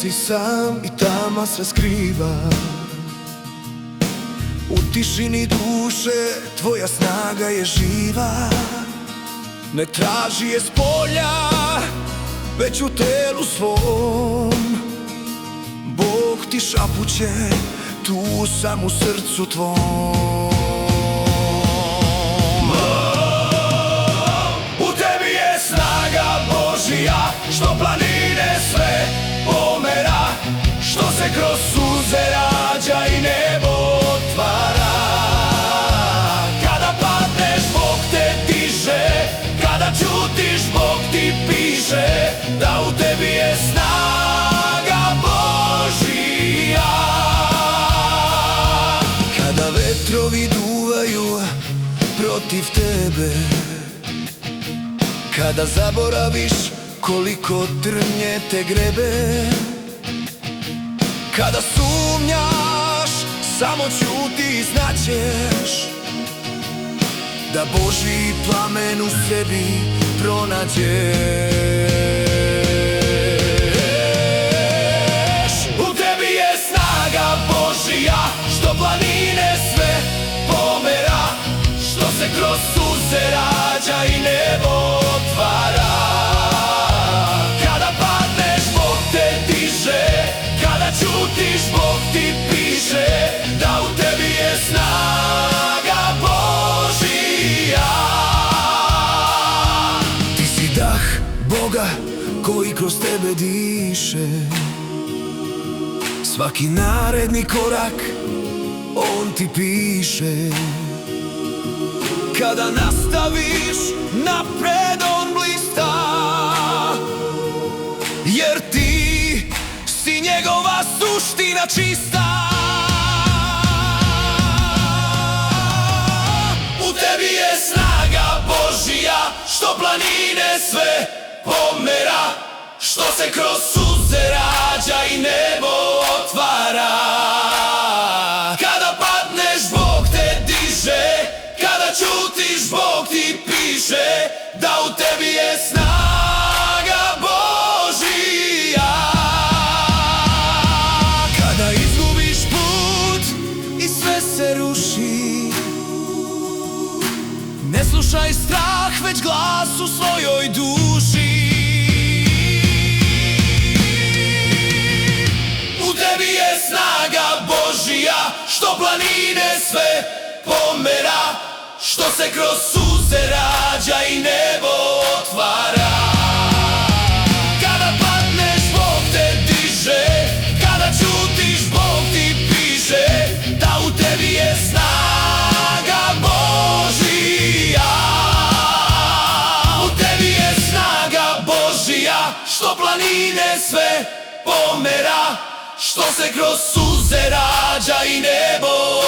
si sam i tama se skriva. U tišini duše tvoja snaga je živa. Ne traži je s polja, već u telu svom. Bog ti šapuće, tu sam u srcu tvom. U tebi je snaga Božija, što planine sve pomera, što se kroz suze rađa i nebo otvara. Kada padneš, Bog te diže, kada ćutiš, Bog ti piše da u tebi je snaga Božija. Kada vetrovi duvaju protiv tebe, kada zaboraviš koliko trnje te grebe, kada sumnjaš, samo ćuti i znaćeš da Božji plamen u sebi pronađeš. U tebi je snaga Božja, što planine sve pomera, što se kroz suze rađa i nebo otvara. Kada padneš, Bog te diže, kada ćutiš, Bog ti piše da u tebi je snaga Božija. Ti si dah Boga koji kroz tebe diše. Svaki naredni korak On ti piše. Kada nastaviš napred, On blista, jer ti si njegova suština čista. U tebi je snaga Božja, što planine sve pomera, što se kroz suze rađa i nebo otvara. Kada padneš, Bog te diže, kada ćutiš, Bog ti piše da u tebi je snaga Božja. Kada izgubiš put i sve se ruši, ne slušaj strah, već glas u svojoj duši. U tebi je snaga Božja, što planine sve pomera, što se kroz suze rađa i nebo otvara. Kada padneš, Bog te diže, kada ćutiš, Bog ti piše da u tebi je snaga Božja. U tebi je snaga Božja, što planine sve pomera, što se kroz suze rađa i nebo